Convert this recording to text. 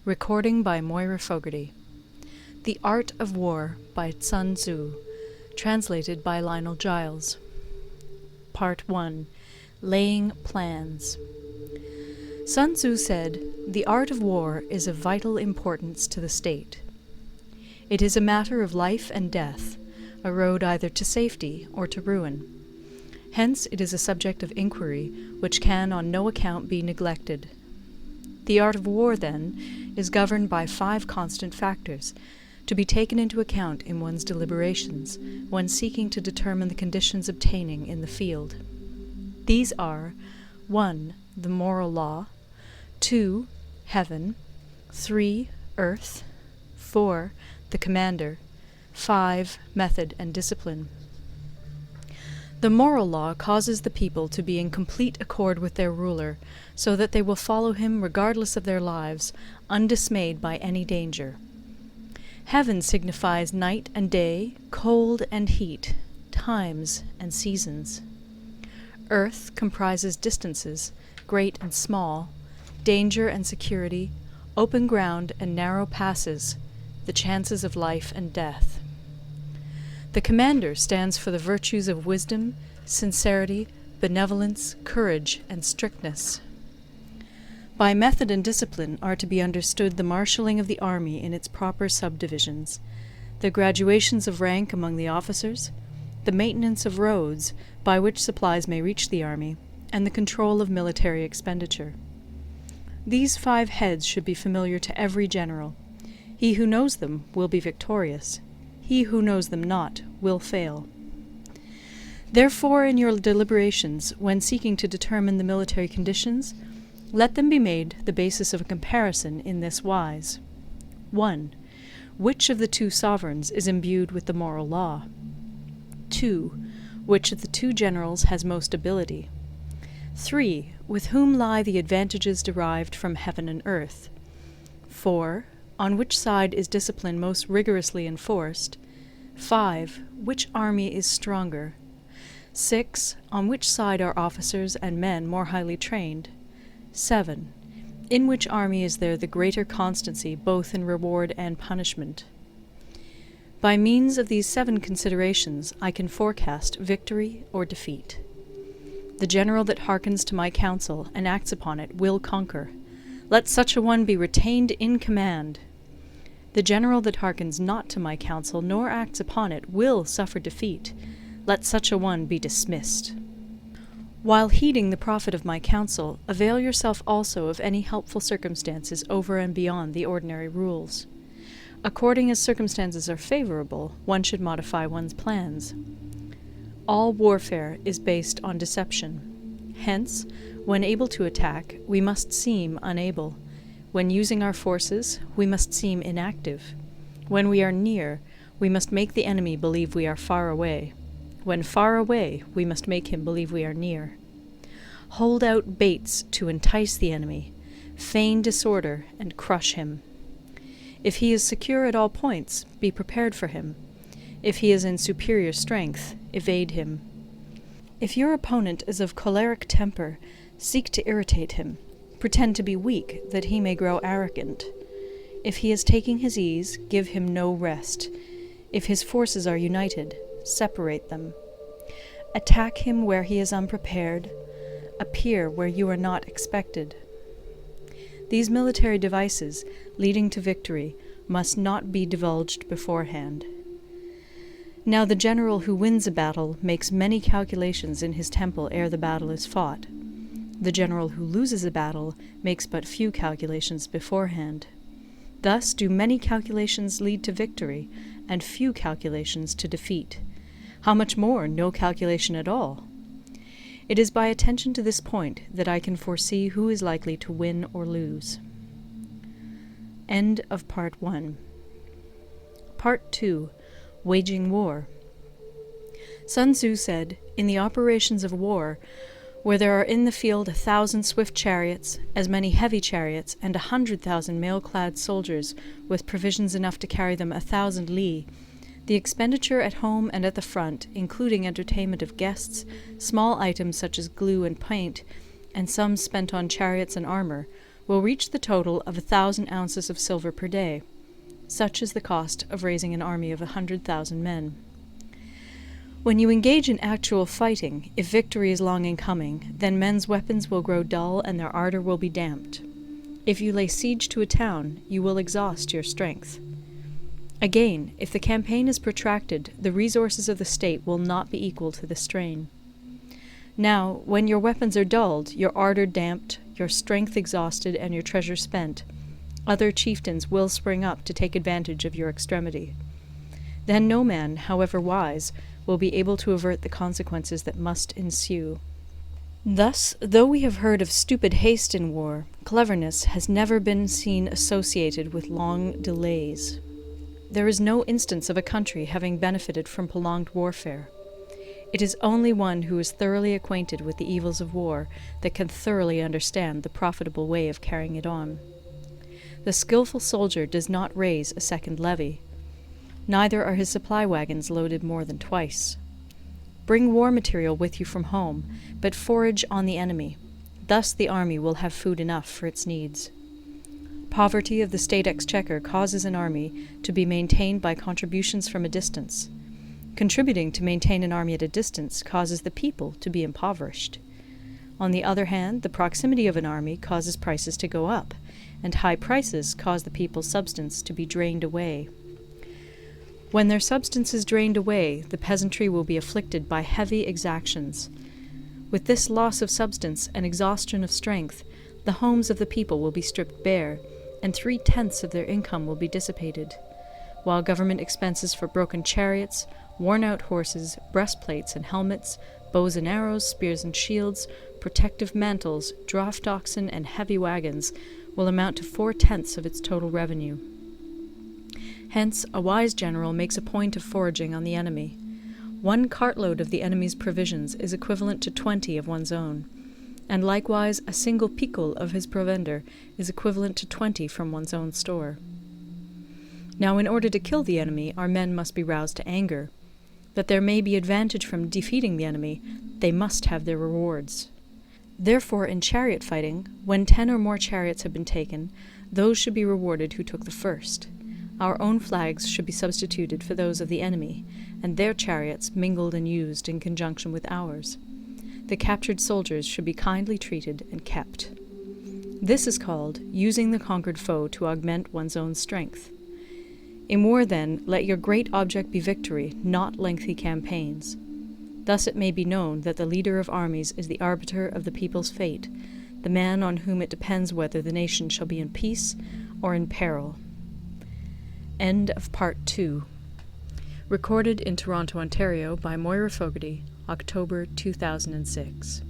Recording by Moira Fogarty. The Art of War by Sun Tzu. Translated by Lionel Giles. Part 1. Laying Plans. Sun Tzu said, "The art of war is of vital importance to the state. It is a matter of life and death, a road either to safety or to ruin. Hence it is a subject of inquiry which can on no account be neglected. The art of war, then, is governed by 5 constant factors, to be taken into account in one's deliberations when seeking to determine the conditions obtaining in the field. These are 1. The moral law, 2. Heaven, 3. Earth, 4. The commander, 5. Method and discipline. The moral law causes the people to be in complete accord with their ruler, so that they will follow him regardless of their lives, undismayed by any danger. Heaven signifies night and day, cold and heat, times and seasons. Earth comprises distances, great and small, danger and security, open ground and narrow passes, the chances of life and death. The commander stands for the virtues of wisdom, sincerity, benevolence, courage, and strictness. By method and discipline are to be understood the marshalling of the army in its proper subdivisions, the graduations of rank among the officers, the maintenance of roads by which supplies may reach the army, and the control of military expenditure. These 5 heads should be familiar to every general. He who knows them will be victorious. He who knows them not will fail. Therefore, in your deliberations, when seeking to determine the military conditions, let them be made the basis of a comparison in this wise. 1. Which of the 2 sovereigns is imbued with the moral law? 2. Which of the 2 generals has most ability? 3. With whom lie the advantages derived from heaven and earth? 4. On which side is discipline most rigorously enforced? 5. Which army is stronger? 6. On which side are officers and men more highly trained? 7. In which army is there the greater constancy both in reward and punishment? By means of these 7 considerations I can forecast victory or defeat. The general that hearkens to my counsel and acts upon it will conquer. Let such a one be retained in command. The general that hearkens not to my counsel nor acts upon it will suffer defeat. Let such a one be dismissed. While heeding the profit of my counsel, avail yourself also of any helpful circumstances over and beyond the ordinary rules. According as circumstances are favorable, one should modify one's plans. All warfare is based on deception. Hence, when able to attack, we must seem unable. When using our forces, we must seem inactive. When we are near, we must make the enemy believe we are far away. When far away, we must make him believe we are near. Hold out baits to entice the enemy. Feign disorder and crush him. If he is secure at all points, be prepared for him. If he is in superior strength, evade him. If your opponent is of choleric temper, seek to irritate him. Pretend to be weak, that he may grow arrogant. If he is taking his ease, give him no rest. If his forces are united, separate them. Attack him where he is unprepared. Appear where you are not expected. These military devices, leading to victory, must not be divulged beforehand. Now the general who wins a battle makes many calculations in his temple ere the battle is fought. The general who loses a battle makes but few calculations beforehand. Thus do many calculations lead to victory, and few calculations to defeat. How much more no calculation at all? It is by attention to this point that I can foresee who is likely to win or lose. End of Part 1. Part 2. Waging War. Sun Tzu said, "In the operations of war, where there are in the field 1,000 swift chariots, as many heavy chariots, and 100,000 mail-clad soldiers, with provisions enough to carry them 1,000 li, the expenditure at home and at the front, including entertainment of guests, small items such as glue and paint, and sums spent on chariots and armour, will reach the total of 1,000 ounces of silver per day. Such is the cost of raising an army of 100,000 men. When you engage in actual fighting, if victory is long in coming, then men's weapons will grow dull and their ardor will be damped. If you lay siege to a town, you will exhaust your strength. Again, if the campaign is protracted, the resources of the state will not be equal to the strain. Now, when your weapons are dulled, your ardor damped, your strength exhausted, and your treasure spent, other chieftains will spring up to take advantage of your extremity. Then no man, however wise, will be able to avert the consequences that must ensue. Thus, though we have heard of stupid haste in war, cleverness has never been seen associated with long delays. There is no instance of a country having benefited from prolonged warfare. It is only one who is thoroughly acquainted with the evils of war that can thoroughly understand the profitable way of carrying it on. The skilful soldier does not raise a second levy. Neither are his supply wagons loaded more than twice. Bring war material with you from home, but forage on the enemy. Thus the army will have food enough for its needs. Poverty of the state exchequer causes an army to be maintained by contributions from a distance. Contributing to maintain an army at a distance causes the people to be impoverished. On the other hand, the proximity of an army causes prices to go up, and high prices cause the people's substance to be drained away. When their substance is drained away, the peasantry will be afflicted by heavy exactions. With this loss of substance and exhaustion of strength, the homes of the people will be stripped bare, and 3/10 of their income will be dissipated, while government expenses for broken chariots, worn-out horses, breastplates and helmets, bows and arrows, spears and shields, protective mantles, draught oxen, and heavy wagons will amount to 4/10 of its total revenue. Hence, a wise general makes a point of foraging on the enemy. 1 cartload of the enemy's provisions is equivalent to 20 of one's own, and likewise a single picul of his provender is equivalent to 20 from one's own store. Now, in order to kill the enemy, our men must be roused to anger. That there may be advantage from defeating the enemy, they must have their rewards. Therefore, in chariot fighting, when 10 or more chariots have been taken, those should be rewarded who took the first. Our own flags should be substituted for those of the enemy, and their chariots mingled and used in conjunction with ours. The captured soldiers should be kindly treated and kept. This is called using the conquered foe to augment one's own strength. In war, then, let your great object be victory, not lengthy campaigns. Thus it may be known that the leader of armies is the arbiter of the people's fate, the man on whom it depends whether the nation shall be in peace or in peril. End of Part 2. Recorded in Toronto, Ontario by Moira Fogarty, October 2006.